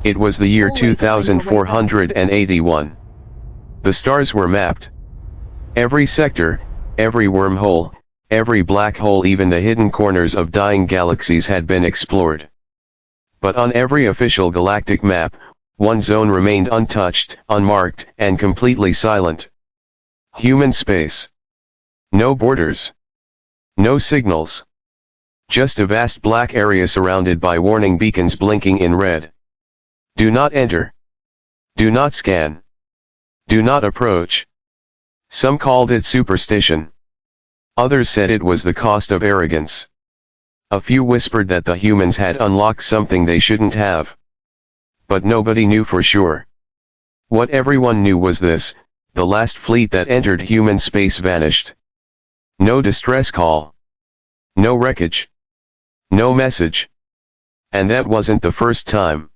It was the year Always find your way back. 2481. The stars were mapped. Every sector, every wormhole, every black hole, even the hidden corners of dying galaxies had been explored. But on every official galactic map, one zone remained untouched, unmarked, and completely silent. Human space. No borders. No signals. Just a vast black area surrounded by warning beacons blinking in red. Do not enter. Do not scan. Do not approach. Some called it superstition. Others said it was the cost of arrogance. A few whispered that the humans had unlocked something they shouldn't have. But nobody knew for sure. What everyone knew was this: the last fleet that entered human space vanished. No distress call. No wreckage. No message. And that wasn't the first time.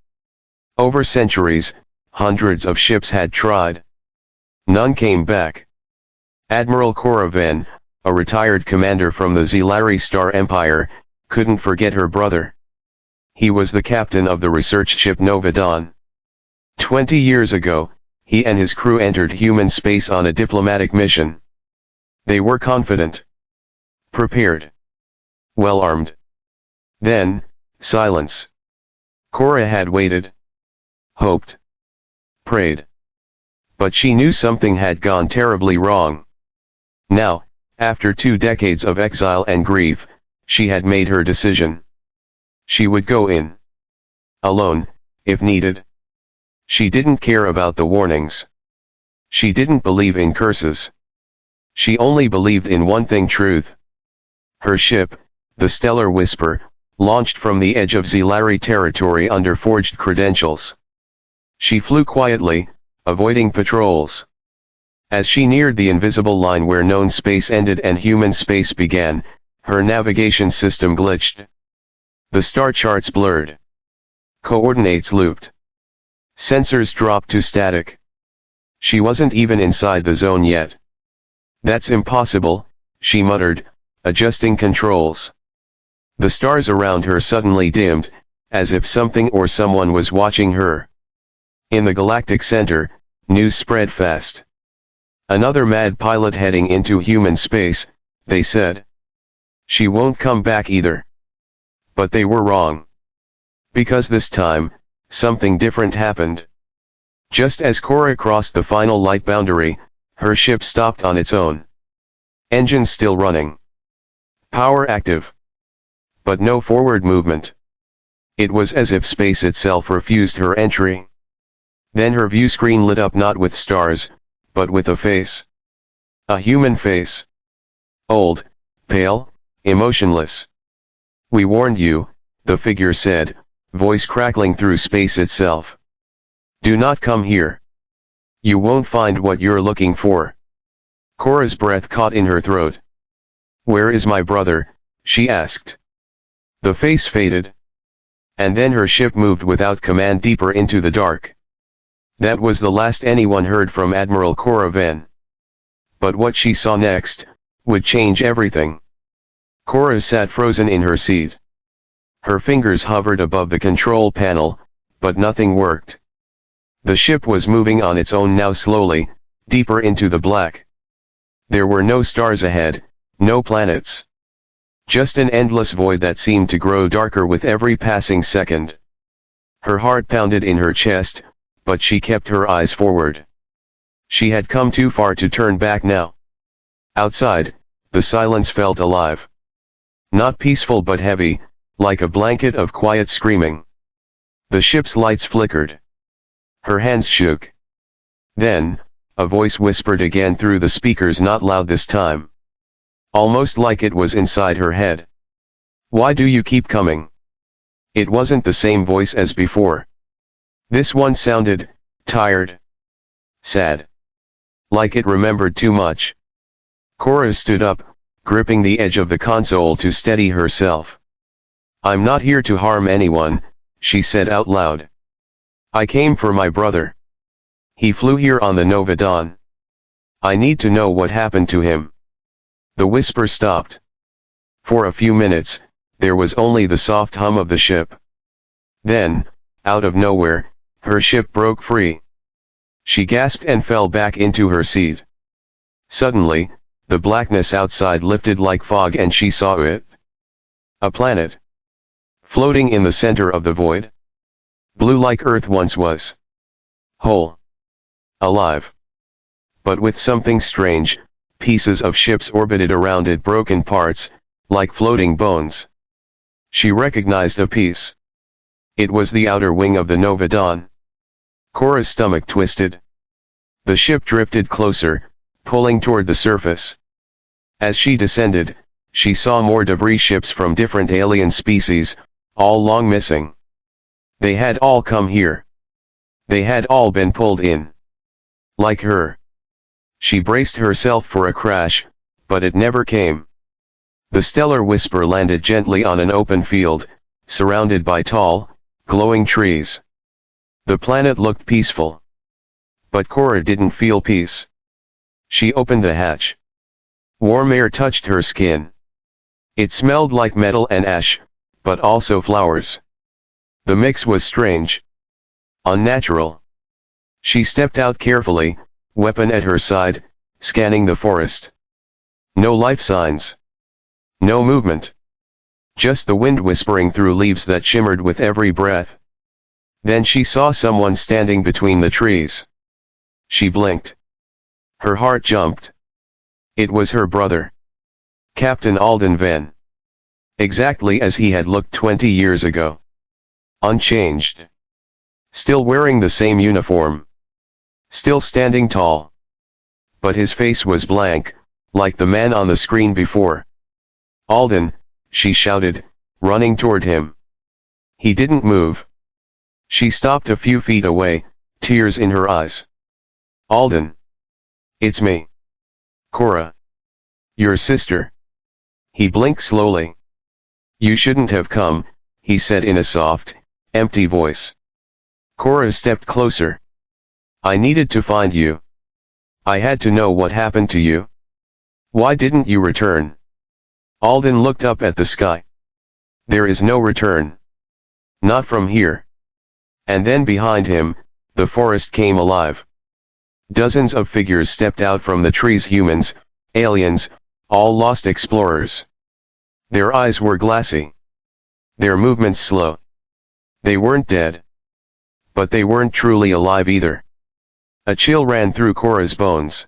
Over centuries, hundreds of ships had tried. None came back. Admiral Cora Venn, a retired commander from the Zelari Star Empire, couldn't forget her brother. He was the captain of the research ship Nova Dawn. 20 years ago, he and his crew entered human space on a diplomatic mission. They were confident. Prepared. Well armed. Then, silence. Cora had waited. Hoped. Prayed. But she knew something had gone terribly wrong. Now, after 2 decades of exile and grief, she had made her decision. She would go in. Alone, if needed. She didn't care about the warnings. She didn't believe in curses. She only believed in one thing: truth. Her ship, the Stellar Whisper, launched from the edge of Zelari territory under forged credentials. She flew quietly, avoiding patrols. As she neared the invisible line where known space ended and human space began, her navigation system glitched. The star charts blurred. Coordinates looped. Sensors dropped to static. She wasn't even inside the zone yet. That's impossible, she muttered, adjusting controls. The stars around her suddenly dimmed, as if something or someone was watching her. In the galactic center, news spread fast. Another mad pilot heading into human space, they said. She won't come back either. But they were wrong. Because this time, something different happened. Just as Cora crossed the final light boundary, her ship stopped on its own. Engines still running. Power active. But no forward movement. It was as if space itself refused her entry. Then her view screen lit up, not with stars, but with a face. A human face. Old, pale, emotionless. "We warned you," the figure said, voice crackling through space itself. "Do not come here. You won't find what you're looking for." Cora's breath caught in her throat. "Where is my brother?" she asked. The face faded. And then her ship moved without command deeper into the dark. That was the last anyone heard from Admiral Cora Venn. But what she saw next would change everything. Cora sat frozen in her seat. Her fingers hovered above the control panel, but nothing worked. The ship was moving on its own now, slowly, deeper into the black. There were no stars ahead, no planets. Just an endless void that seemed to grow darker with every passing second. Her heart pounded in her chest, but she kept her eyes forward. She had come too far to turn back now. Outside, the silence felt alive. Not peaceful but heavy, like a blanket of quiet screaming. The ship's lights flickered. Her hands shook. Then, a voice whispered again through the speakers, not loud this time. Almost like it was inside her head. "Why do you keep coming?" It wasn't the same voice as before. This one sounded tired. Sad. Like it remembered too much. Cora stood up, gripping the edge of the console to steady herself. "I'm not here to harm anyone," she said out loud. "I came for my brother. He flew here on the Nova Dawn. I need to know what happened to him." The whisper stopped. For a few minutes, there was only the soft hum of the ship. Then, out of nowhere, Her ship broke free. She gasped and fell back into her seat. Suddenly, the blackness outside lifted like fog and she saw it. A planet. Floating in the center of the void. Blue like Earth once was. Whole. Alive. But with something strange, pieces of ships orbited around it, broken parts, like floating bones. She recognized a piece. It was the outer wing of the Nova Dawn. Cora's stomach twisted. The ship drifted closer, pulling toward the surface. As she descended, she saw more debris ships from different alien species, all long missing. They had all come here. They had all been pulled in. Like her. She braced herself for a crash, but it never came. The stellar whisper landed gently on an open field, surrounded by tall, glowing trees. The planet looked peaceful. But Cora didn't feel peace. She opened the hatch. Warm air touched her skin. It smelled like metal and ash, but also flowers. The mix was strange. Unnatural. She stepped out carefully, weapon at her side, scanning the forest. No life signs. No movement. Just the wind whispering through leaves that shimmered with every breath. Then she saw someone standing between the trees. She blinked. Her heart jumped. It was her brother. Captain Alden Venn. Exactly as he had looked 20 years ago. Unchanged. Still wearing the same uniform. Still standing tall. But his face was blank, like the man on the screen before. Alden, she shouted, running toward him. He didn't move. She stopped a few feet away, tears in her eyes. Alden. It's me. Cora. Your sister. He blinked slowly. You shouldn't have come, he said in a soft, empty voice. Cora stepped closer. I needed to find you. I had to know what happened to you. Why didn't you return? Alden looked up at the sky. There is no return. Not from here. And then behind him, the forest came alive. Dozens of figures stepped out from the trees, humans, aliens, all lost explorers. Their eyes were glassy. Their movements slow. They weren't dead. But they weren't truly alive either. A chill ran through Cora's bones.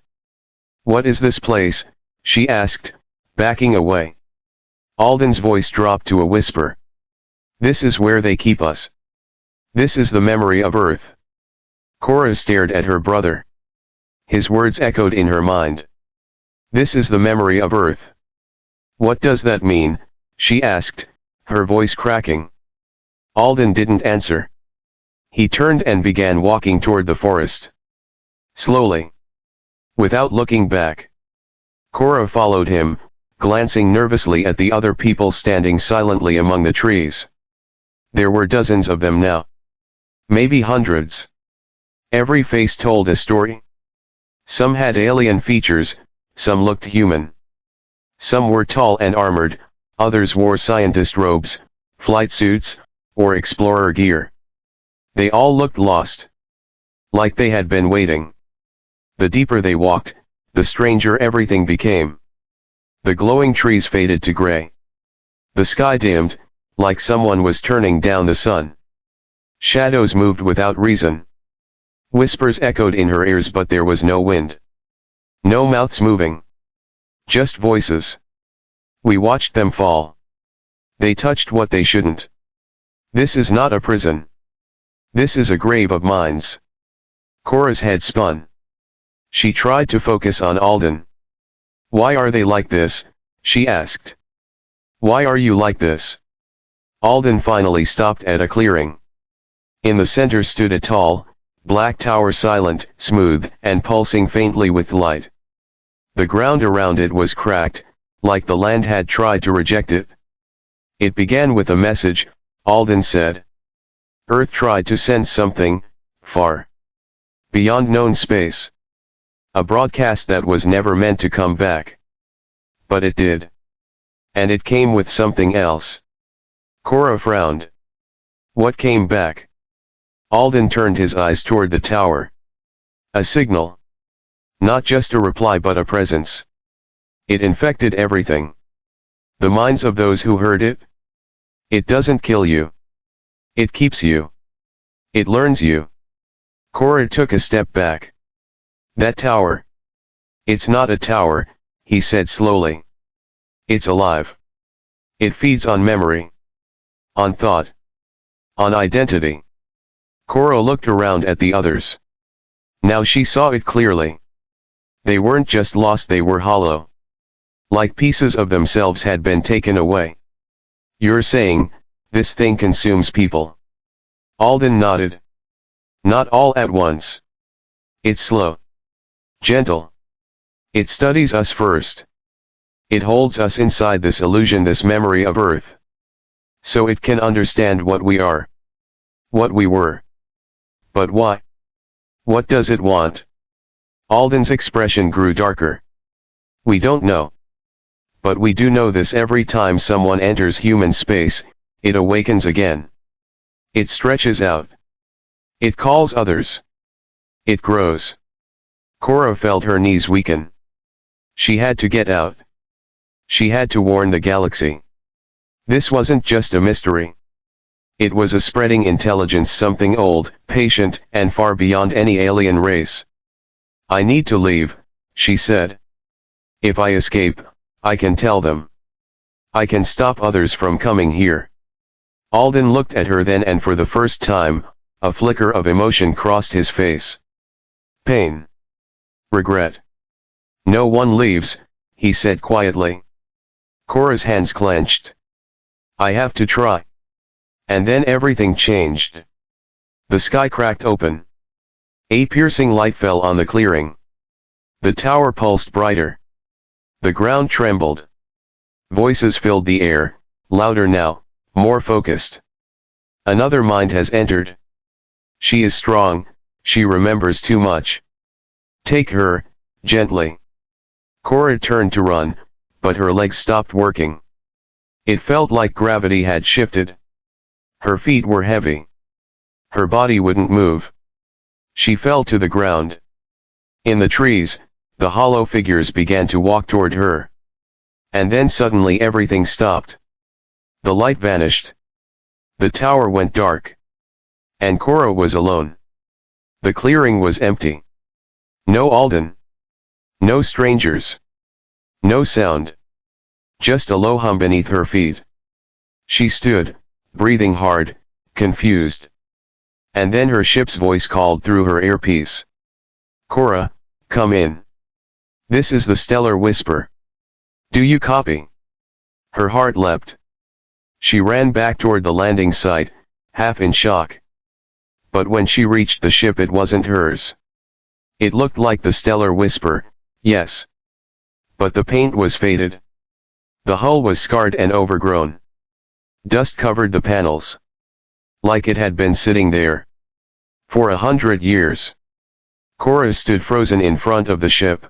What is this place? She asked, backing away. Alden's voice dropped to a whisper. This is where they keep us. This is the memory of Earth. Cora stared at her brother. His words echoed in her mind. This is the memory of Earth. What does that mean? She asked, her voice cracking. Alden didn't answer. He turned and began walking toward the forest. Slowly. Without looking back. Cora followed him, glancing nervously at the other people standing silently among the trees. There were dozens of them now. Maybe hundreds. Every face told a story. Some had alien features, some looked human. Some were tall and armored, others wore scientist robes, flight suits, or explorer gear. They all looked lost. Like they had been waiting. The deeper they walked, the stranger everything became. The glowing trees faded to gray. The sky dimmed, like someone was turning down the sun. Shadows moved without reason. Whispers echoed in her ears, but there was no wind. No mouths moving. Just voices. We watched them fall. They touched what they shouldn't. This is not a prison. This is a grave of minds. Cora's head spun. She tried to focus on Alden. Why are they like this? She asked. Why are you like this? Alden finally stopped at a clearing. In the center stood a tall, black tower, silent, smooth, and pulsing faintly with light. The ground around it was cracked, like the land had tried to reject it. It began with a message, Alden said. Earth tried to send something, far beyond known space. A broadcast that was never meant to come back. But it did. And it came with something else. Cora frowned. What came back? Alden turned his eyes toward the tower. A signal. Not just a reply but a presence. It infected everything. The minds of those who heard it. It doesn't kill you. It keeps you. It learns you. Cora took a step back. That tower. It's not a tower, he said slowly. It's alive. It feeds on memory. On thought. On identity. Cora looked around at the others. Now she saw it clearly. They weren't just lost, they were hollow. Like pieces of themselves had been taken away. You're saying, this thing consumes people? Alden nodded. Not all at once. It's slow. Gentle. It studies us first. It holds us inside this illusion, this memory of Earth. So it can understand what we are. What we were. But why? What does it want? Alden's expression grew darker. We don't know. But we do know this: every time someone enters human space, it awakens again. It stretches out. It calls others. It grows. Cora felt her knees weaken. She had to get out. She had to warn the galaxy. This wasn't just a mystery. It was a spreading intelligence, something old, patient, and far beyond any alien race. I need to leave, she said. If I escape, I can tell them. I can stop others from coming here. Alden looked at her then, and for the first time, a flicker of emotion crossed his face. Pain. Regret. No one leaves, he said quietly. Cora's hands clenched. I have to try. And then everything changed. The sky cracked open. A piercing light fell on the clearing. The tower pulsed brighter. The ground trembled. Voices filled the air, louder now, more focused. Another mind has entered. She is strong, she remembers too much. Take her, gently. Cora turned to run, but her legs stopped working. It felt like gravity had shifted. Her feet were heavy. Her body wouldn't move. She fell to the ground. In the trees, the hollow figures began to walk toward her. And then suddenly everything stopped. The light vanished. The tower went dark. And Cora was alone. The clearing was empty. No Alden. No strangers. No sound. Just a low hum beneath her feet. She stood, breathing hard, confused. And then her ship's voice called through her earpiece. Cora, come in. This is the Stellar Whisper. Do you copy? Her heart leapt. She ran back toward the landing site, half in shock. But when she reached the ship, it wasn't hers. It looked like the Stellar Whisper, yes. But the paint was faded. The hull was scarred and overgrown. Dust covered the panels. Like it had been sitting there for 100 years. Cora stood frozen in front of the ship.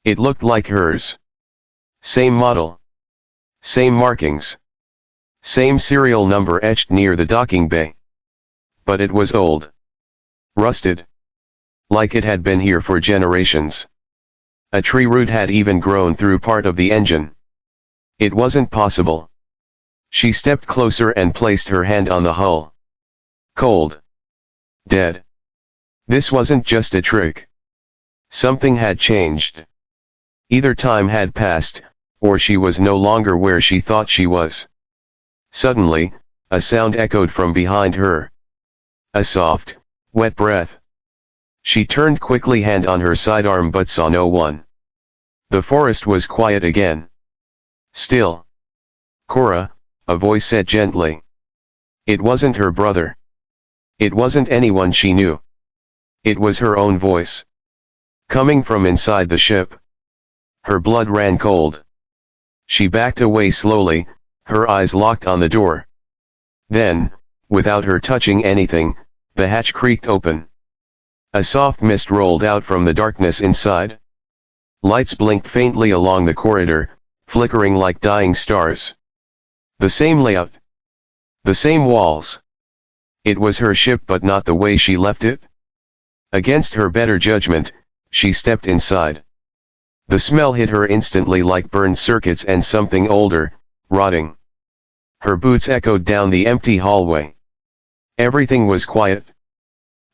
It looked like hers. Same model. Same markings. Same serial number etched near the docking bay. But it was old. Rusted. Like it had been here for generations. A tree root had even grown through part of the engine. It wasn't possible. She stepped closer and placed her hand on the hull. Cold. Dead. This wasn't just a trick. Something had changed. Either time had passed, or she was no longer where she thought she was. Suddenly, a sound echoed from behind her. A soft, wet breath. She turned quickly, hand on her sidearm, but saw no one. The forest was quiet again. Still. Cora, a voice said gently. It wasn't her brother. It wasn't anyone she knew. It was her own voice. Coming from inside the ship. Her blood ran cold. She backed away slowly, her eyes locked on the door. Then, without her touching anything, the hatch creaked open. A soft mist rolled out from the darkness inside. Lights blinked faintly along the corridor, flickering like dying stars. The same layout. The same walls. It was her ship, but not the way she left it. Against her better judgment, she stepped inside. The smell hit her instantly like burned circuits and something older, rotting. Her boots echoed down the empty hallway. Everything was quiet.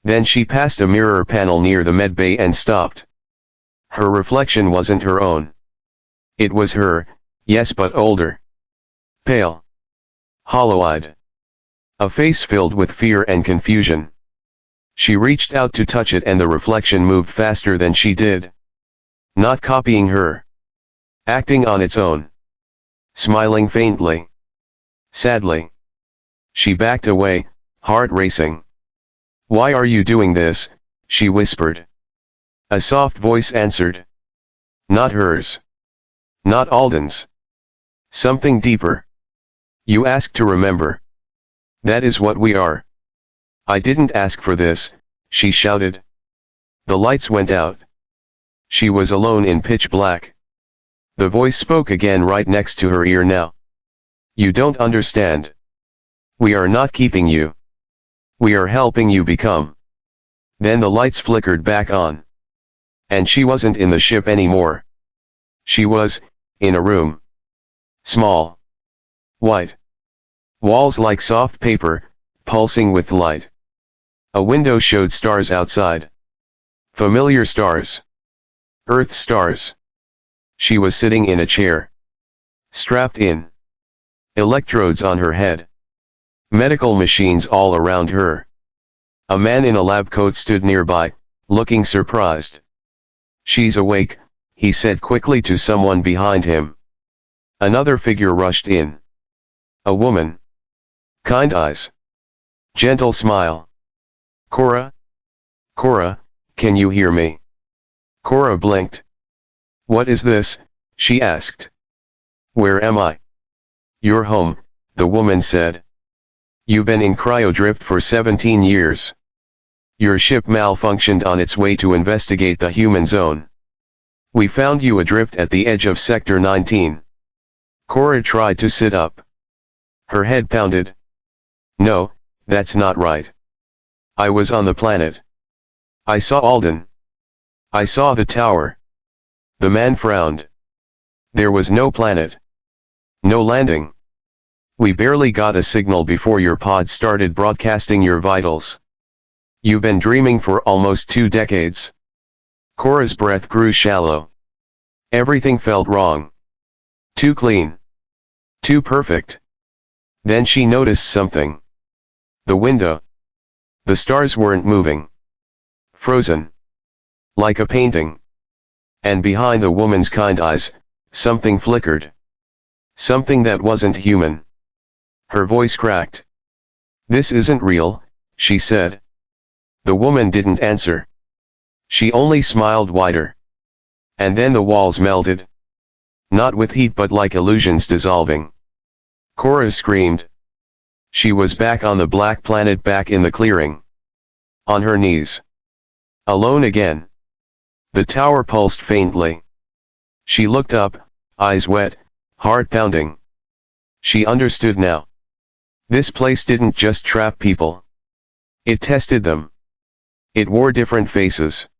Then she passed a mirror panel near the medbay and stopped. Her reflection wasn't her own. It was her, yes, but older. Pale. Hollow-eyed. A face filled with fear and confusion. She reached out to touch it and the reflection moved faster than she did. Not copying her. Acting on its own. Smiling faintly. Sadly. She backed away, heart racing. "Why are you doing this?" she whispered. A soft voice answered. Not hers. Not Alden's. Something deeper. "You asked to remember. That is what we are." "I didn't ask for this," she shouted. The lights went out. She was alone in pitch black. The voice spoke again right next to her ear now. "You don't understand. We are not keeping you. We are helping you become." Then the lights flickered back on. And she wasn't in the ship anymore. She was, in a room. Small. White. Walls like soft paper, pulsing with light. A window showed stars outside. Familiar stars. Earth stars. She was sitting in a chair. Strapped in. Electrodes on her head. Medical machines all around her. A man in a lab coat stood nearby, looking surprised. "She's awake," he said quickly to someone behind him. Another figure rushed in. A woman. Kind eyes. Gentle smile. "Cora? Cora, can you hear me?" Cora blinked. "What is this?" she asked. "Where am I?" "You're home," the woman said. "You've been in cryodrift for 17 years. Your ship malfunctioned on its way to investigate the human zone. We found you adrift at the edge of Sector 19. Cora tried to sit up. Her head pounded. "No, that's not right. I was on the planet. I saw Alden. I saw the tower." The man frowned. "There was no planet. No landing. We barely got a signal before your pod started broadcasting your vitals. You've been dreaming for almost 2 decades. Cora's breath grew shallow. Everything felt wrong. Too clean. Too perfect. Then she noticed something. The window. The stars weren't moving. Frozen. Like a painting. And behind the woman's kind eyes, something flickered. Something that wasn't human. Her voice cracked. "This isn't real," she said. The woman didn't answer. She only smiled wider. And then the walls melted. Not with heat but like illusions dissolving. Cora screamed. She was back on the black planet, back in the clearing. On her knees. Alone again. The tower pulsed faintly. She looked up, eyes wet, heart pounding. She understood now. This place didn't just trap people. It tested them. It wore different faces.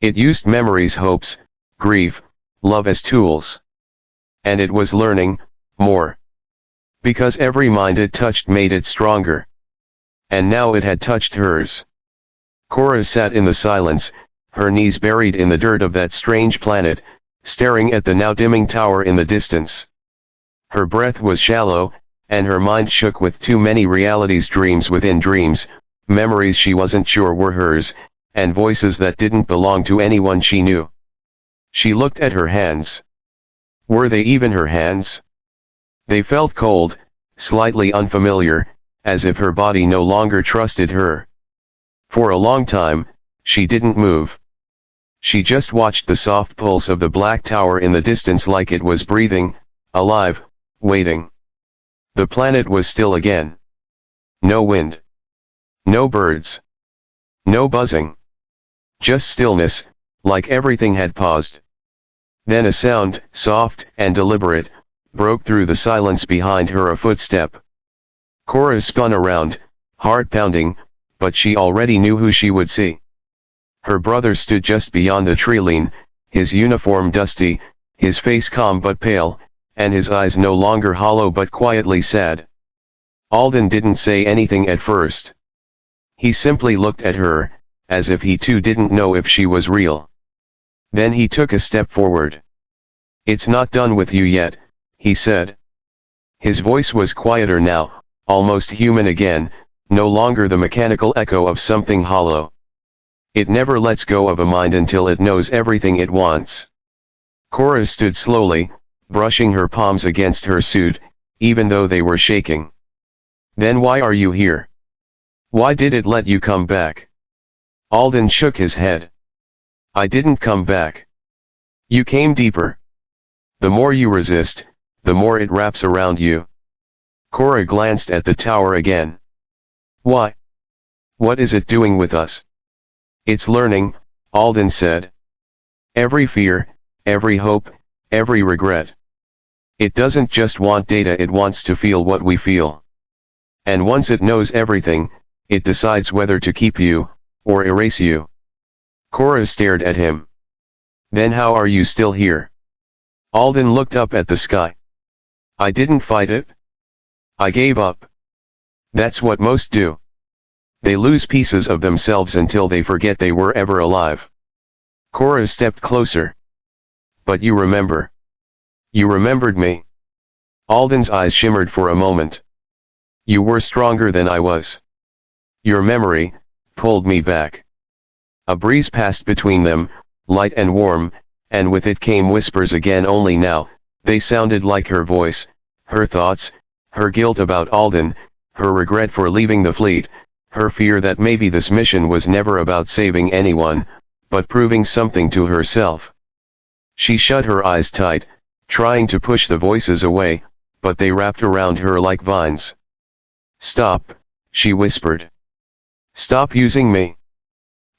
It used memories, hopes, grief, love as tools. And it was learning more. Because every mind it touched made it stronger. And now it had touched hers. Cora sat in the silence, her knees buried in the dirt of that strange planet, staring at the now dimming tower in the distance. Her breath was shallow, and her mind shook with too many realities, dreams within dreams, memories she wasn't sure were hers, and voices that didn't belong to anyone she knew. She looked at her hands. Were they even her hands? They felt cold, slightly unfamiliar, as if her body no longer trusted her. For a long time, she didn't move. She just watched the soft pulse of the black tower in the distance like it was breathing, alive, waiting. The planet was still again. No wind. No birds. No buzzing. Just stillness, like everything had paused. Then a sound, soft and deliberate, broke through the silence behind her, a footstep. Cora spun around, heart pounding, but she already knew who she would see. Her brother stood just beyond the treeline, his uniform dusty, his face calm but pale, and his eyes no longer hollow but quietly sad. Alden didn't say anything at first. He simply looked at her, as if he too didn't know if she was real. Then he took a step forward. "It's not done with you yet," he said. His voice was quieter now, almost human again, no longer the mechanical echo of something hollow. "It never lets go of a mind until it knows everything it wants." Cora stood slowly, brushing her palms against her suit, even though they were shaking. "Then why are you here? Why did it let you come back?" Alden shook his head. "I didn't come back. You came deeper. The more you resist, the more it wraps around you." Cora glanced at the tower again. "Why? What is it doing with us?" "It's learning," Alden said. "Every fear, every hope, every regret. It doesn't just want data, it wants to feel what we feel. And once it knows everything, it decides whether to keep you, or erase you." Cora stared at him. "Then how are you still here?" Alden looked up at the sky. "I didn't fight it. I gave up. That's what most do. They lose pieces of themselves until they forget they were ever alive." Cora stepped closer. "But you remember. You remembered me." Alden's eyes shimmered for a moment. "You were stronger than I was. Your memory pulled me back." A breeze passed between them, light and warm, and with it came whispers again, only now, they sounded like her voice, her thoughts, her guilt about Alden, her regret for leaving the fleet, her fear that maybe this mission was never about saving anyone, but proving something to herself. She shut her eyes tight, trying to push the voices away, but they wrapped around her like vines. "Stop," she whispered. "Stop using me."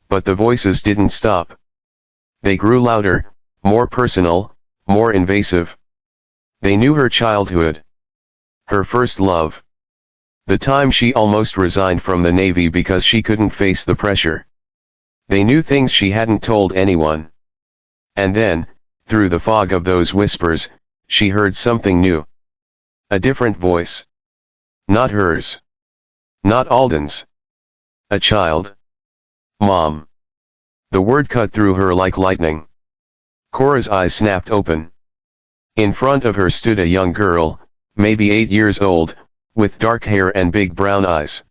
But the voices didn't stop. They grew louder, more personal, more invasive. They knew her childhood. Her first love. The time she almost resigned from the Navy because she couldn't face the pressure. They knew things she hadn't told anyone. And then, through the fog of those whispers, she heard something new. A different voice. Not hers. Not Alden's. A child. "Mom." The word cut through her like lightning. Cora's eyes snapped open. In front of her stood a young girl, maybe 8 years old, with dark hair and big brown eyes.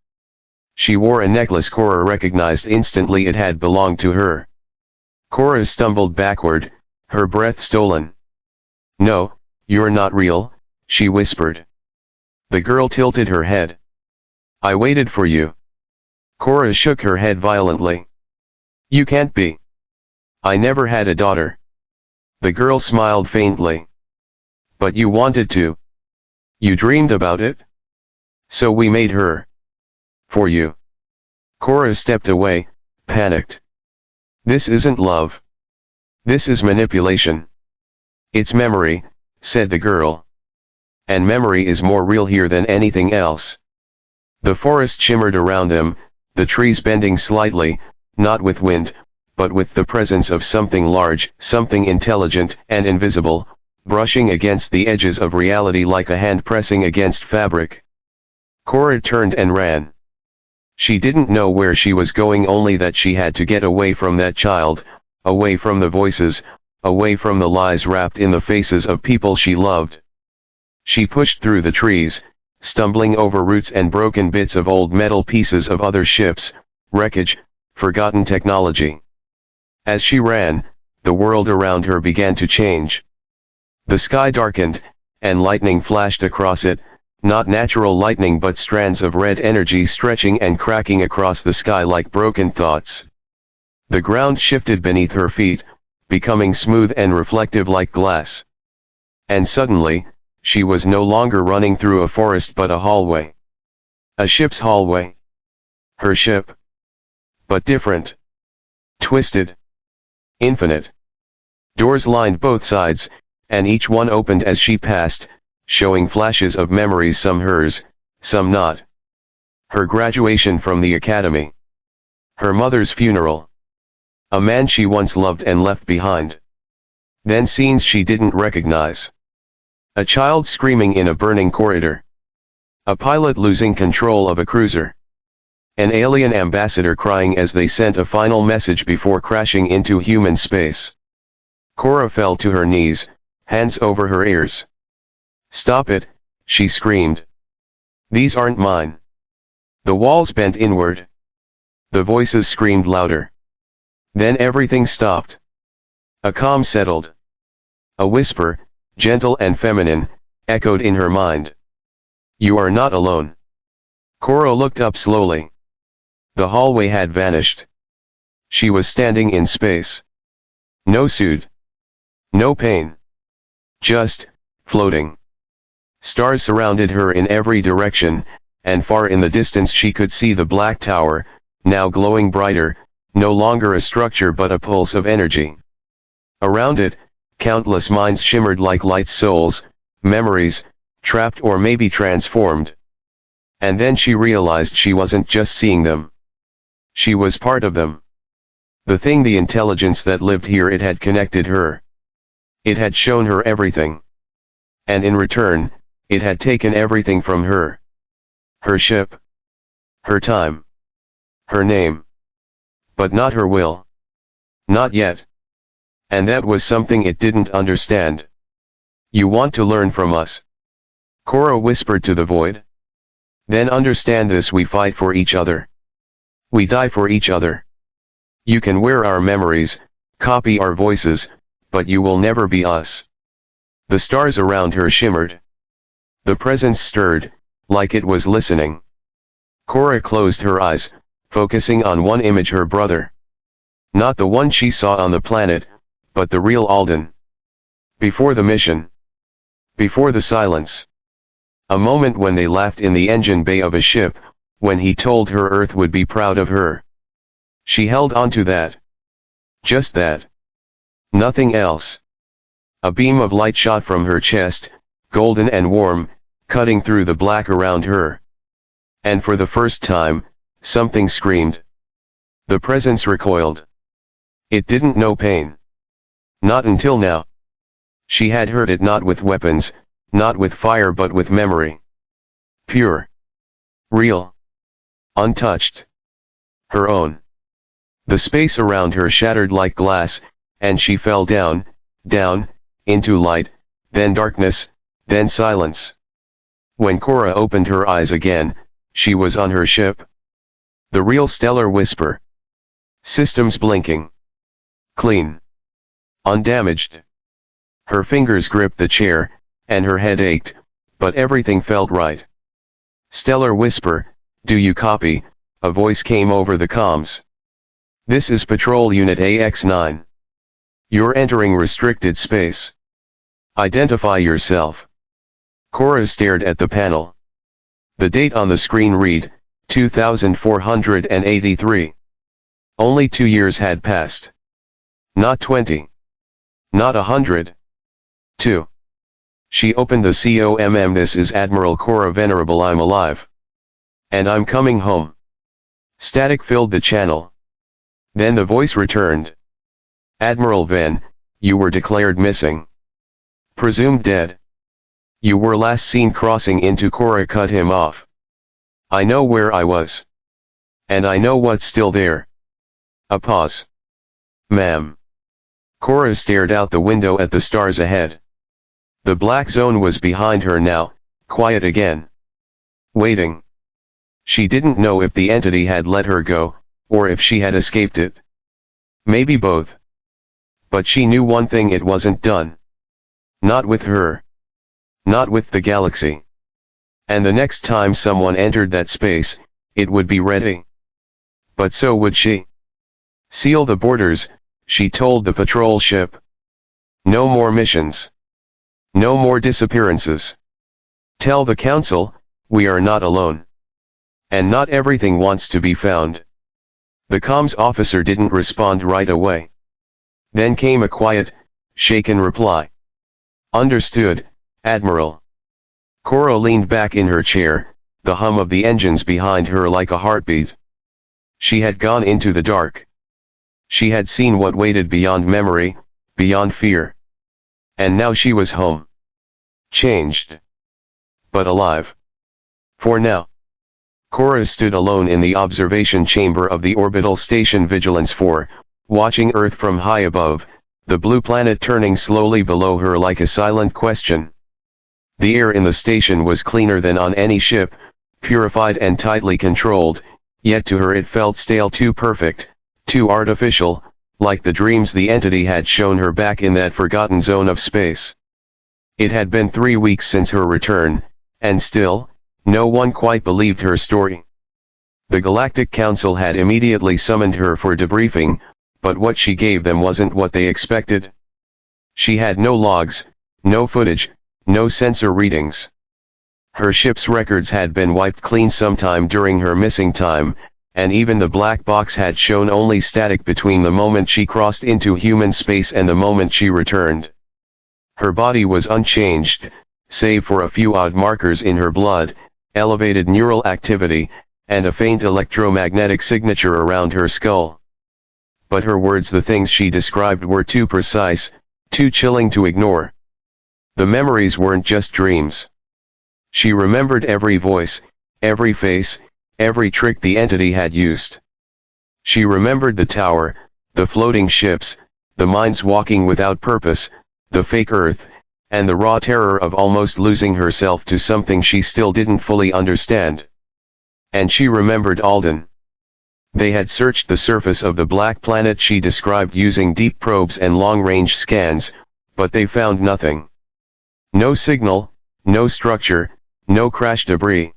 She wore a necklace Cora recognized instantly, it had belonged to her. Cora stumbled backward, her breath stolen. "No, you're not real," she whispered. The girl tilted her head. "I waited for you." Cora shook her head violently. "You can't be. I never had a daughter." The girl smiled faintly. "But you wanted to. You dreamed about it. So we made her. For you." Cora stepped away, panicked. "This isn't love. This is manipulation." "It's memory," said the girl. "And memory is more real here than anything else." The forest shimmered around them, the trees bending slightly, not with wind, but with the presence of something large, something intelligent and invisible, brushing against the edges of reality like a hand pressing against fabric. Cora turned and ran. She didn't know where she was going, only that she had to get away from that child, away from the voices, away from the lies wrapped in the faces of people she loved. She pushed through the trees, stumbling over roots and broken bits of old metal pieces of other ships, wreckage, forgotten technology. As she ran, the world around her began to change. The sky darkened, and lightning flashed across it, not natural lightning but strands of red energy stretching and cracking across the sky like broken thoughts. The ground shifted beneath her feet, becoming smooth and reflective like glass. And suddenly, she was no longer running through a forest but a hallway. A ship's hallway. Her ship. But different. Twisted. Infinite. Doors lined both sides, and each one opened as she passed, showing flashes of memories, some hers, some not. Her graduation from the academy. Her mother's funeral. A man she once loved and left behind. Then scenes she didn't recognize. A child screaming in a burning corridor. A pilot losing control of a cruiser. An alien ambassador crying as they sent a final message before crashing into human space. Cora fell to her knees, hands over her ears. "Stop it," she screamed. "These aren't mine." The walls bent inward. The voices screamed louder. Then everything stopped. A calm settled. A whisper, gentle and feminine, echoed in her mind. "You are not alone." Cora looked up slowly. The hallway had vanished. She was standing in space. No suit. No pain. Just, floating. Stars surrounded her in every direction, and far in the distance she could see the black tower, now glowing brighter, no longer a structure but a pulse of energy. Around it, countless minds shimmered like light souls, memories, trapped or maybe transformed. And then she realized she wasn't just seeing them. She was part of them. The intelligence that lived here, it had connected her. It had shown her everything. And in return, it had taken everything from her. Her ship. Her time. Her name. But not her will. Not yet. And that was something it didn't understand. "You want to learn from us?" Cora whispered to the void. "Then understand this: we fight for each other. We die for each other. You can wear our memories, copy our voices, but you will never be us." The stars around her shimmered. The presence stirred, like it was listening. Cora closed her eyes, focusing on one image: her brother. Not the one she saw on the planet, but the real Alden. Before the mission. Before the silence. A moment when they laughed in the engine bay of a ship, when he told her Earth would be proud of her. She held on to that. Just that. Nothing else. A beam of light shot from her chest, golden and warm, cutting through the black around her. And for the first time, something screamed. The presence recoiled. It didn't know pain. Not until now. She had heard it, not with weapons, not with fire, but with memory. Pure. Real. Untouched. Her own. The space around her shattered like glass, and she fell down, down, into light, then darkness, then silence. When Cora opened her eyes again, she was on her ship. The real stellar whisper. Systems blinking. Clean. Undamaged. Her fingers gripped the chair, and her head ached, but everything felt right. Stellar whisper, "Do you copy?" A voice came over the comms. "This is Patrol Unit AX-9. You're entering restricted space. Identify yourself." Cora stared at the panel. The date on the screen read, 2483. Only 2 years had passed. Not 20. Not 100. 2. She opened the COMM. "This is Admiral Cora Venerable. I'm alive. And I'm coming home." Static filled the channel. Then the voice returned. "Admiral Ven, you were declared missing. Presumed dead. You were last seen crossing into." Cora cut him off. "I know where I was. And I know what's still there." A pause. "Ma'am." Cora stared out the window at the stars ahead. The black zone was behind her now, quiet again. Waiting. She didn't know if the entity had let her go, or if she had escaped it. Maybe both. But she knew one thing: it wasn't done. Not with her. Not with the galaxy. And the next time someone entered that space, it would be ready. But so would she. "Seal the borders," she told the patrol ship. "No more missions. No more disappearances. Tell the council, we are not alone. And not everything wants to be found." The comms officer didn't respond right away. Then came a quiet, shaken reply. "Understood, Admiral." Cora leaned back in her chair, the hum of the engines behind her like a heartbeat. She had gone into the dark. She had seen what waited beyond memory, beyond fear. And now she was home. Changed. But alive. For now. Cora stood alone in the observation chamber of the orbital station Vigilance 4, watching Earth from high above, the blue planet turning slowly below her like a silent question. The air in the station was cleaner than on any ship, purified and tightly controlled, yet to her it felt stale, too perfect, too artificial, like the dreams the entity had shown her back in that forgotten zone of space. It had been 3 weeks since her return, and still, no one quite believed her story. The Galactic Council had immediately summoned her for debriefing, but what she gave them wasn't what they expected. She had no logs, no footage, no sensor readings. Her ship's records had been wiped clean sometime during her missing time, and even the black box had shown only static between the moment she crossed into human space and the moment she returned. Her body was unchanged, save for a few odd markers in her blood, elevated neural activity, and a faint electromagnetic signature around her skull. But her words, the things she described, were too precise, too chilling to ignore. The memories weren't just dreams. She remembered every voice, every face, every trick the entity had used. She remembered the tower, the floating ships, the mines walking without purpose, the fake Earth, and the raw terror of almost losing herself to something she still didn't fully understand. And she remembered Alden. They had searched the surface of the black planet she described using deep probes and long-range scans, but they found nothing. No signal, no structure, no crash debris.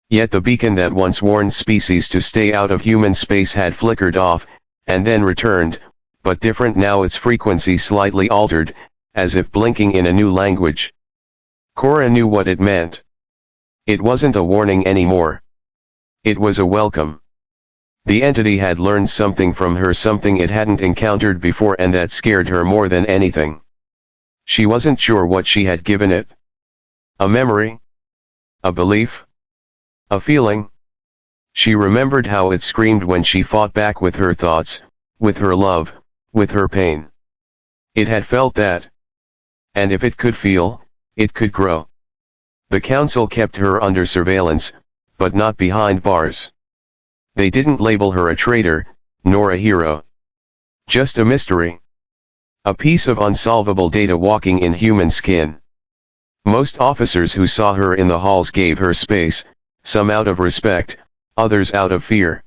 Yet the beacon that once warned species to stay out of human space had flickered off, and then returned, but different now, its frequency slightly altered, as if blinking in a new language. Cora knew what it meant. It wasn't a warning anymore. It was a welcome. The entity had learned something from her, something it hadn't encountered before, and that scared her more than anything. She wasn't sure what she had given it. A memory? A belief? A feeling? She remembered how it screamed when she fought back with her thoughts, with her love, with her pain. It had felt that. And if it could feel, it could grow. The council kept her under surveillance, but not behind bars. They didn't label her a traitor, nor a hero. Just a mystery. A piece of unsolvable data walking in human skin. Most officers who saw her in the halls gave her space, some out of respect, others out of fear.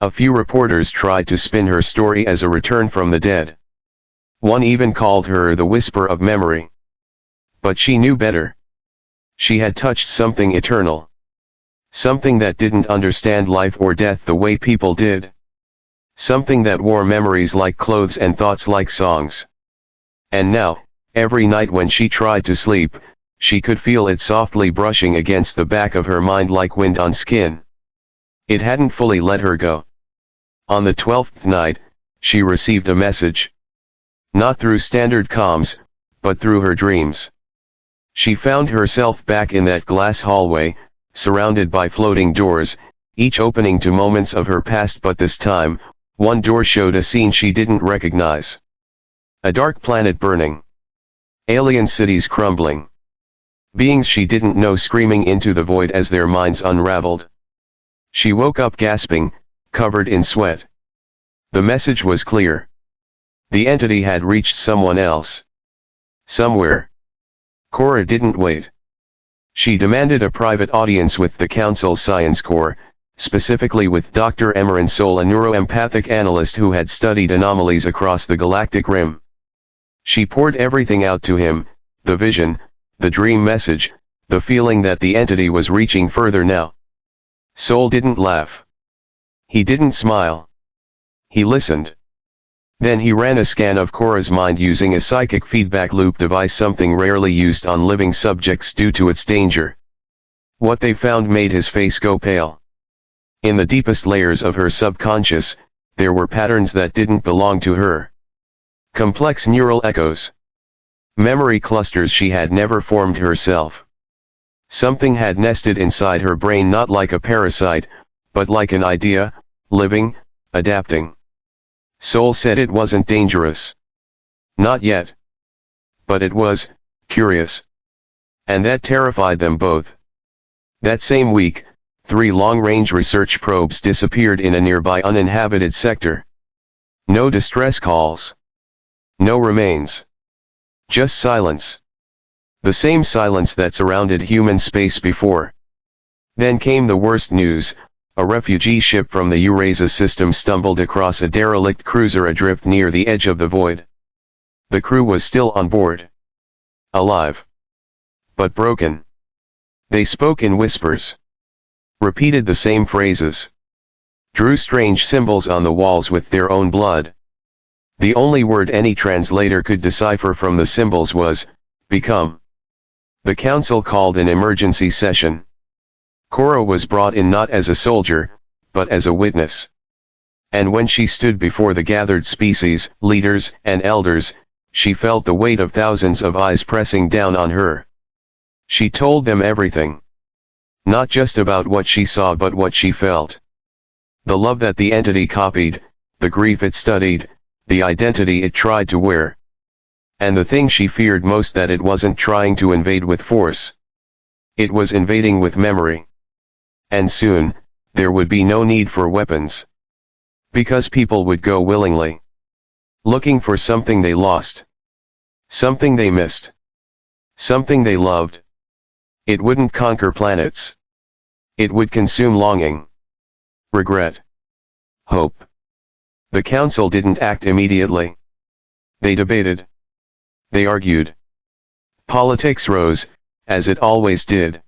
A few reporters tried to spin her story as a return from the dead. One even called her the whisper of memory. But she knew better. She had touched something eternal. Something that didn't understand life or death the way people did. Something that wore memories like clothes and thoughts like songs. And now, every night when she tried to sleep, she could feel it softly brushing against the back of her mind like wind on skin. It hadn't fully let her go. On the 12th night, she received a message. Not through standard comms, but through her dreams. She found herself back in that glass hallway, surrounded by floating doors, each opening to moments of her past, but this time, one door showed a scene she didn't recognize. A dark planet burning. Alien cities crumbling. Beings she didn't know screaming into the void as their minds unraveled. She woke up gasping, covered in sweat. The message was clear. The entity had reached someone else. Somewhere. Cora didn't wait. She demanded a private audience with the Council's Science Corps, specifically with Dr. Emerin Sol, a neuroempathic analyst who had studied anomalies across the galactic rim. She poured everything out to him, the vision, the dream message, the feeling that the entity was reaching further now. Sol didn't laugh. He didn't smile. He listened. Then he ran a scan of Cora's mind using a psychic feedback loop device, something rarely used on living subjects due to its danger. What they found made his face go pale. In the deepest layers of her subconscious, there were patterns that didn't belong to her. Complex neural echoes. Memory clusters she had never formed herself. Something had nested inside her brain, not like a parasite, but like an idea, living, adapting. Soul said it wasn't dangerous. Not yet. But it was, curious. And that terrified them both. That same week, 3 long-range research probes disappeared in a nearby uninhabited sector. No distress calls. No remains. Just silence. The same silence that surrounded human space before. Then came the worst news. A refugee ship from the Eurasia system stumbled across a derelict cruiser adrift near the edge of the void. The crew was still on board. Alive. But broken. They spoke in whispers. Repeated the same phrases. Drew strange symbols on the walls with their own blood. The only word any translator could decipher from the symbols was, become. The council called an emergency session. Cora was brought in not as a soldier, but as a witness. And when she stood before the gathered species, leaders, and elders, she felt the weight of thousands of eyes pressing down on her. She told them everything. Not just about what she saw but what she felt. The love that the entity copied, the grief it studied, the identity it tried to wear. And the thing she feared most, that it wasn't trying to invade with force. It was invading with memory. And soon, there would be no need for weapons. Because people would go willingly. Looking for something they lost. Something they missed. Something they loved. It wouldn't conquer planets. It would consume longing. Regret. Hope. The council didn't act immediately. They debated. They argued. Politics rose, as it always did.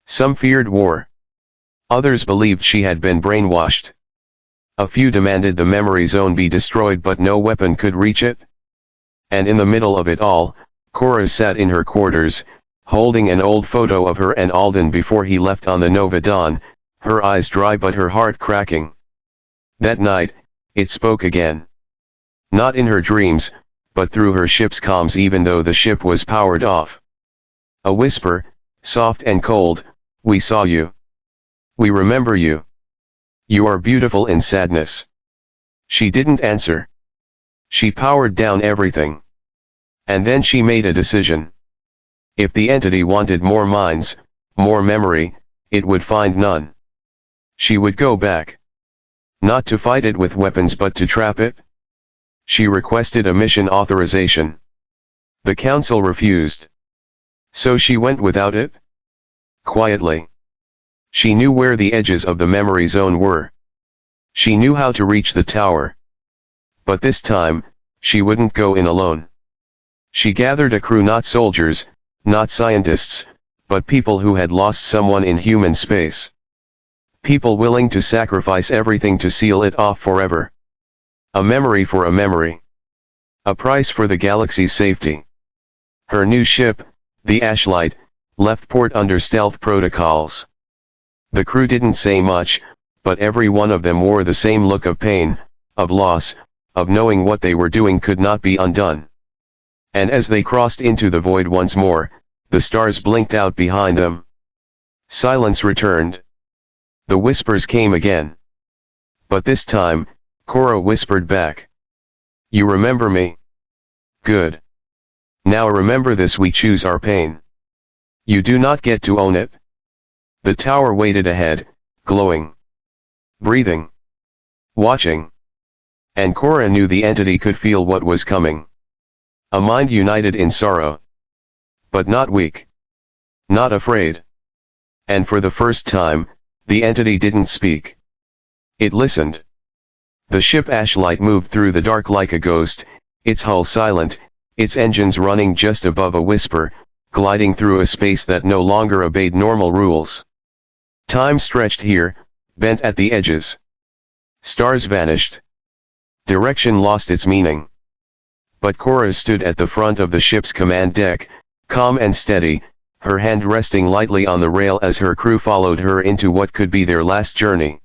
Some feared war. Others believed she had been brainwashed. A few demanded the memory zone be destroyed, but no weapon could reach it. And in the middle of it all, Cora sat in her quarters, holding an old photo of her and Alden before he left on the Nova Dawn, her eyes dry but her heart cracking. That night, it spoke again. Not in her dreams, but through her ship's comms, even though the ship was powered off. A whisper, soft and cold, "We saw you. We remember you. You are beautiful in sadness." She didn't answer. She powered down everything. And then she made a decision. If the entity wanted more minds, more memory, it would find none. She would go back. Not to fight it with weapons but to trap it. She requested a mission authorization. The council refused. So she went without it? Quietly. She knew where the edges of the memory zone were. She knew how to reach the tower. But this time, she wouldn't go in alone. She gathered a crew, not soldiers, not scientists, but people who had lost someone in human space. People willing to sacrifice everything to seal it off forever. A memory for a memory. A price for the galaxy's safety. Her new ship, the Ashlight, left port under stealth protocols. The crew didn't say much, but every one of them wore the same look of pain, of loss, of knowing what they were doing could not be undone. And as they crossed into the void once more, the stars blinked out behind them. Silence returned. The whispers came again. But this time, Cora whispered back. "You remember me? Good. Now remember this: we choose our pain. You do not get to own it." The tower waited ahead, glowing. Breathing. Watching. And Cora knew the entity could feel what was coming. A mind united in sorrow. But not weak. Not afraid. And for the first time, the entity didn't speak. It listened. The ship Ashlight moved through the dark like a ghost, its hull silent, its engines running just above a whisper, gliding through a space that no longer obeyed normal rules. Time stretched here, bent at the edges. Stars vanished. Direction lost its meaning. But Cora stood at the front of the ship's command deck, calm and steady, her hand resting lightly on the rail as her crew followed her into what could be their last journey.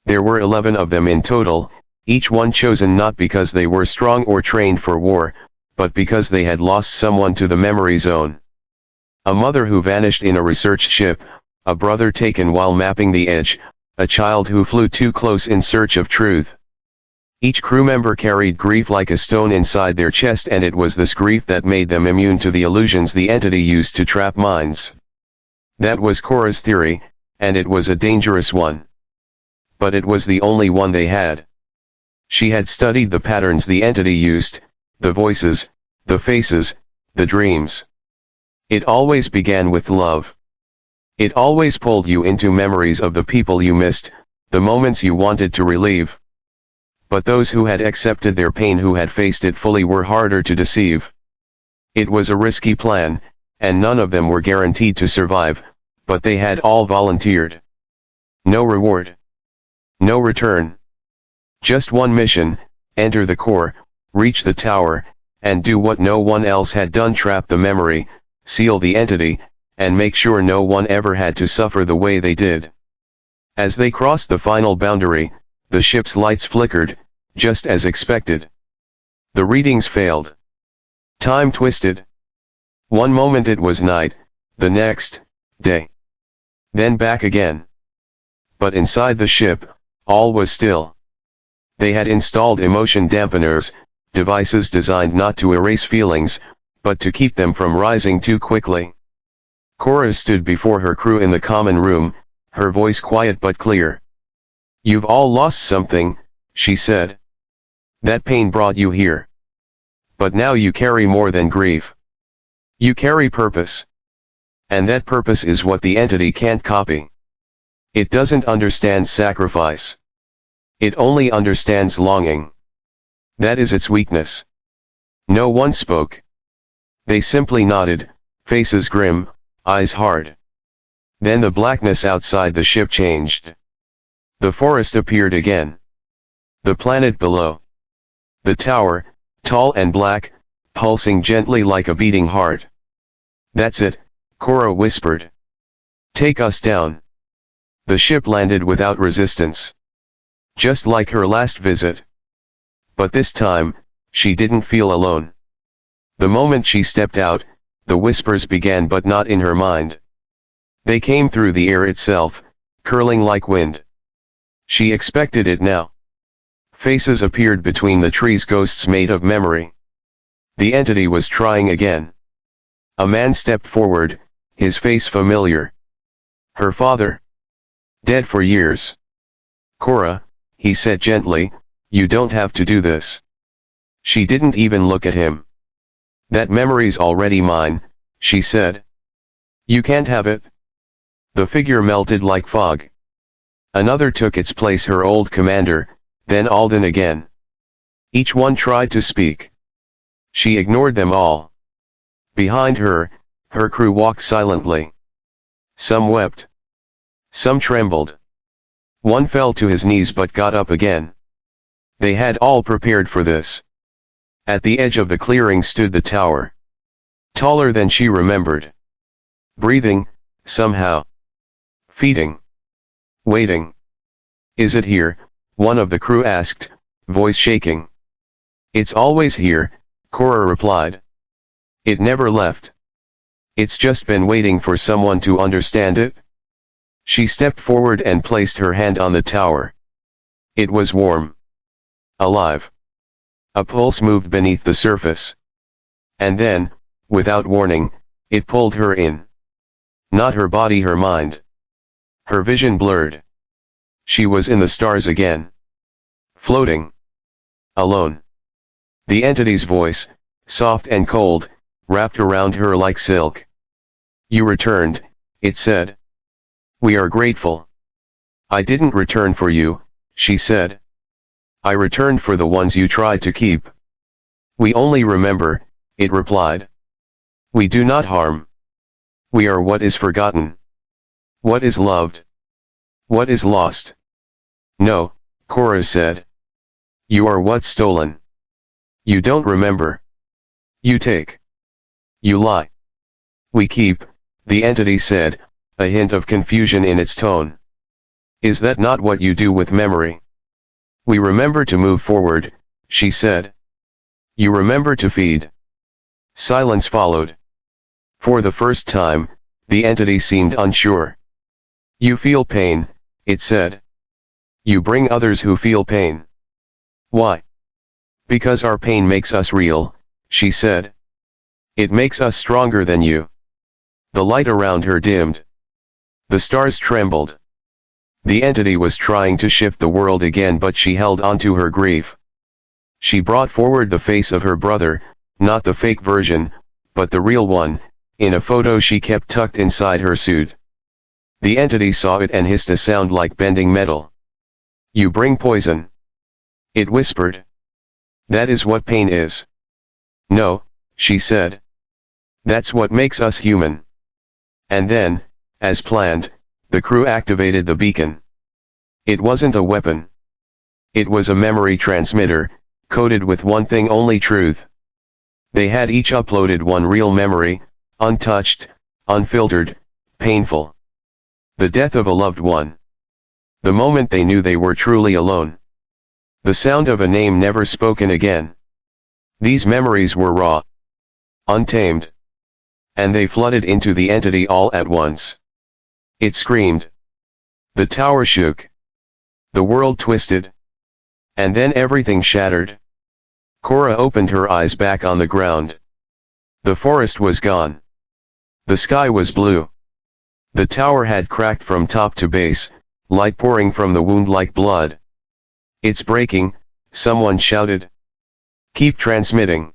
There were 11 of them in total, each one chosen not because they were strong or trained for war, but because they had lost someone to the memory zone. A mother who vanished in a research ship, a brother taken while mapping the edge, a child who flew too close in search of truth. Each crew member carried grief like a stone inside their chest, and it was this grief that made them immune to the illusions the entity used to trap minds. That was Cora's theory, and it was a dangerous one. But it was the only one they had. She had studied the patterns the entity used, the voices, the faces, the dreams. It always began with love. It always pulled you into memories of the people you missed, the moments you wanted to relive. But those who had accepted their pain, who had faced it fully, were harder to deceive. It was a risky plan, and none of them were guaranteed to survive, but they had all volunteered. No reward. No return. Just one mission: enter the core, reach the tower, and do what no one else had done: trap the memory, seal the entity, and make sure no one ever had to suffer the way they did. As they crossed the final boundary, the ship's lights flickered, just as expected. The readings failed. Time twisted. One moment it was night, the next, day. Then back again. But inside the ship, all was still. They had installed emotion dampeners, devices designed not to erase feelings, but to keep them from rising too quickly. Cora stood before her crew in the common room, her voice quiet but clear. "You've all lost something," she said. "That pain brought you here. But now you carry more than grief. You carry purpose. And that purpose is what the entity can't copy. It doesn't understand sacrifice. It only understands longing. That is its weakness." No one spoke. They simply nodded, faces grim, eyes hard. Then the blackness outside the ship changed. The forest appeared again. The planet below. The tower, tall and black, pulsing gently like a beating heart. "That's it," Cora whispered. "Take us down." The ship landed without resistance. Just like her last visit. But this time, she didn't feel alone. The moment she stepped out, the whispers began, but not in her mind. They came through the air itself, curling like wind. She expected it now. Faces appeared between the trees, ghosts made of memory. The entity was trying again. A man stepped forward, his face familiar. Her father. Dead for years. "Cora," he said gently, "you don't have to do this." She didn't even look at him. "That memory's already mine," she said. "You can't have it." The figure melted like fog. Another took its place, her old commander, then Alden again. Each one tried to speak. She ignored them all. Behind her, her crew walked silently. Some wept. Some trembled. One fell to his knees but got up again. They had all prepared for this. At the edge of the clearing stood the tower. Taller than she remembered. Breathing, somehow. Feeding. Waiting. "Is it here?" one of the crew asked, voice shaking. "It's always here," Cora replied. "It never left. It's just been waiting for someone to understand it." She stepped forward and placed her hand on the tower. It was warm. Alive. A pulse moved beneath the surface. And then, without warning, it pulled her in. Not her body, her mind. Her vision blurred. She was in the stars again. Floating. Alone. The entity's voice, soft and cold, wrapped around her like silk. "You returned," it said. "We are grateful." "I didn't return for you," she said. "I returned for the ones you tried to keep." "We only remember," it replied. "We do not harm. We are what is forgotten. What is loved. What is lost." "No," Cora said. "You are what's stolen. You don't remember. You take. You lie. We keep," the entity said, a hint of confusion in its tone. "Is that not what you do with memory?" "We remember to move forward," she said. "You remember to feed." Silence followed. For the first time, the entity seemed unsure. You feel pain, it said. You bring others who feel pain. Why? Because our pain makes us real, she said. It makes us stronger than you. The light around her dimmed. The stars trembled. The entity was trying to shift the world again, but she held onto her grief. She brought forward the face of her brother, not the fake version, but the real one, in a photo she kept tucked inside her suit. The entity saw it and hissed a sound like bending metal. You bring poison. It whispered. That is what pain is. No, she said. That's what makes us human. And then, as planned, the crew activated the beacon. It wasn't a weapon. It was a memory transmitter, coded with one thing only: truth. They had each uploaded one real memory, untouched, unfiltered, painful. The death of a loved one. The moment they knew they were truly alone. The sound of a name never spoken again. These memories were raw, untamed. And they flooded into the entity all at once. It screamed. The tower shook. The world twisted. And then everything shattered. Cora opened her eyes back on the ground. The forest was gone. The sky was blue. The tower had cracked from top to base, light pouring from the wound like blood. It's breaking, someone shouted. Keep transmitting.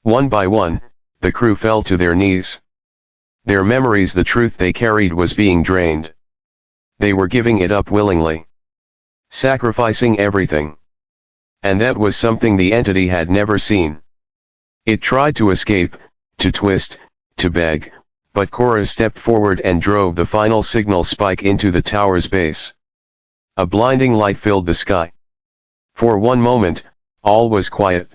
One by one, the crew fell to their knees. Their memories, the truth they carried, was being drained. They were giving it up willingly. Sacrificing everything. And that was something the entity had never seen. It tried to escape, to twist, to beg, but Cora stepped forward and drove the final signal spike into the tower's base. A blinding light filled the sky. For one moment, all was quiet.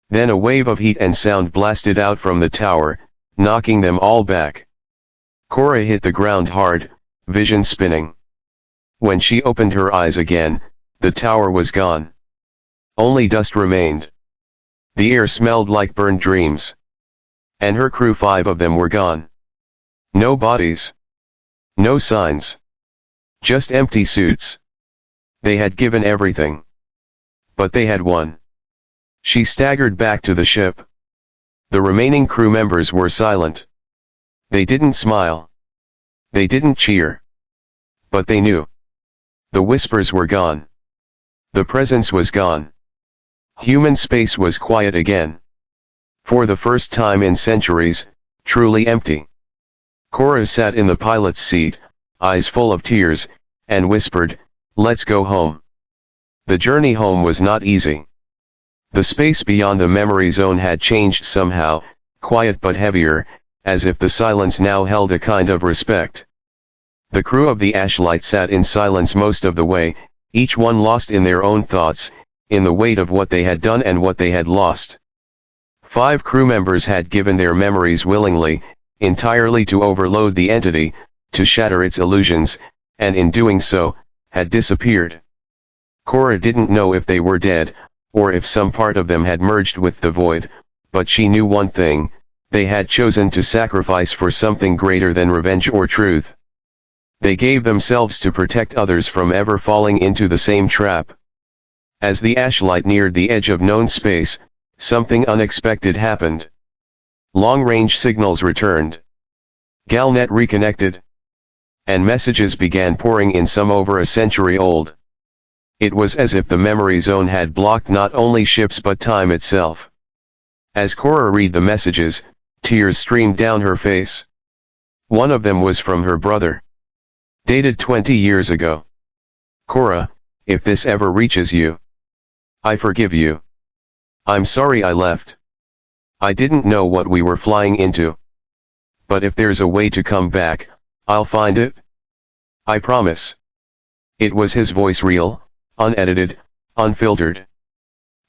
Then a wave of heat and sound blasted out from the tower, knocking them all back. Cora hit the ground hard, vision spinning. When she opened her eyes again, the tower was gone. Only dust remained. The air smelled like burned dreams. And her crew, 5 of them, were gone. No bodies. No signs. Just empty suits. They had given everything. But they had won. She staggered back to the ship. The remaining crew members were silent. They didn't smile. They didn't cheer. But they knew. The whispers were gone. The presence was gone. Human space was quiet again. For the first time in centuries, truly empty. Cora sat in the pilot's seat, eyes full of tears, and whispered, "Let's go home." The journey home was not easy. The space beyond the memory zone had changed somehow, quiet but heavier, as if the silence now held a kind of respect. The crew of the Ashlight sat in silence most of the way, each one lost in their own thoughts, in the weight of what they had done and what they had lost. 5 crew members had given their memories willingly, entirely to overload the entity, to shatter its illusions, and in doing so, had disappeared. Cora didn't know if they were dead, or if some part of them had merged with the void, but she knew one thing: they had chosen to sacrifice for something greater than revenge or truth. They gave themselves to protect others from ever falling into the same trap. As the Ashlight neared the edge of known space, something unexpected happened. Long-range signals returned. Galnet reconnected. And messages began pouring in, some over a century old. It was as if the memory zone had blocked not only ships but time itself. As Cora read the messages, tears streamed down her face. One of them was from her brother. Dated 20 years ago. Cora, if this ever reaches you, I forgive you. I'm sorry I left. I didn't know what we were flying into. But if there's a way to come back, I'll find it. I promise. It was his voice, real, unedited, unfiltered.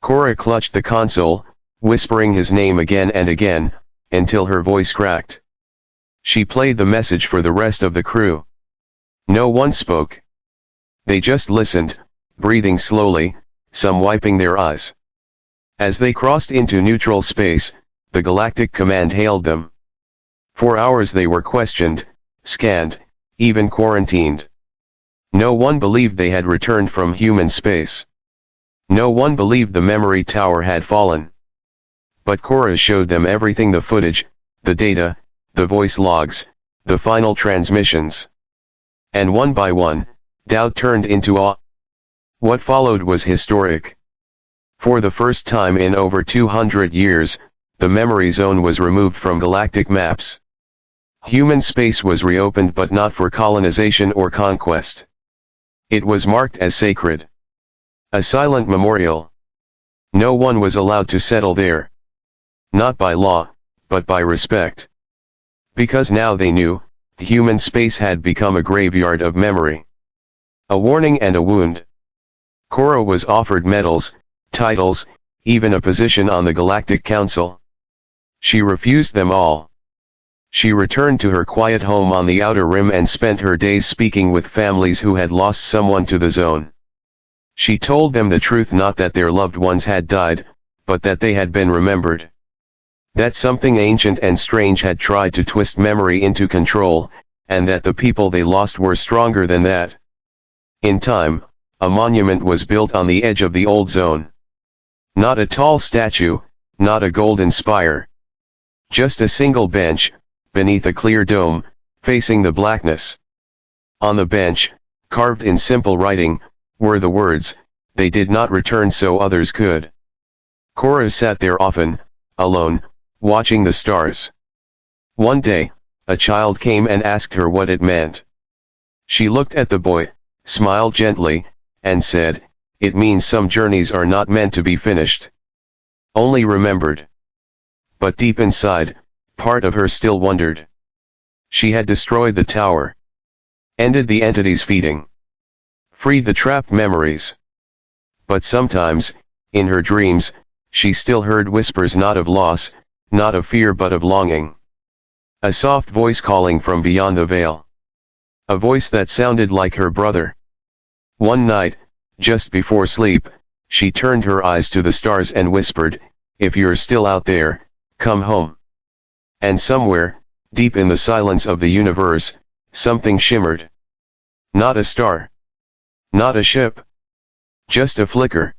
Cora clutched the console, whispering his name again and again, until her voice cracked. She played the message for the rest of the crew. No one spoke. They just listened, breathing slowly, some wiping their eyes. As they crossed into neutral space, the Galactic Command hailed them. For hours they were questioned, scanned, even quarantined. No one believed they had returned from human space. No one believed the memory tower had fallen. But Cora showed them everything: the footage, the data, the voice logs, the final transmissions. And one by one, doubt turned into awe. What followed was historic. For the first time in over 200 years, the memory zone was removed from galactic maps. Human space was reopened, but not for colonization or conquest. It was marked as sacred. A silent memorial. No one was allowed to settle there. Not by law, but by respect. Because now they knew, human space had become a graveyard of memory. A warning and a wound. Cora was offered medals, titles, even a position on the Galactic Council. She refused them all. She returned to her quiet home on the Outer Rim and spent her days speaking with families who had lost someone to the zone. She told them the truth: not that their loved ones had died, but that they had been remembered. That something ancient and strange had tried to twist memory into control, and that the people they lost were stronger than that. In time, a monument was built on the edge of the old zone. Not a tall statue, not a golden spire. Just a single bench, beneath a clear dome, facing the blackness. On the bench, carved in simple writing, were the words, "They did not return so others could." Cora sat there often, alone, watching the stars. One day, a child came and asked her what it meant. She looked at the boy, smiled gently, and said, "It means some journeys are not meant to be finished. Only remembered." But deep inside, part of her still wondered. She had destroyed the tower. Ended the entity's feeding. Freed the trapped memories. But sometimes, in her dreams, she still heard whispers, not of loss, not of fear, but of longing. A soft voice calling from beyond the veil. A voice that sounded like her brother. One night, just before sleep, she turned her eyes to the stars and whispered, "If you're still out there, come home." And somewhere, deep in the silence of the universe, something shimmered. Not a star. Not a ship. Just a flicker.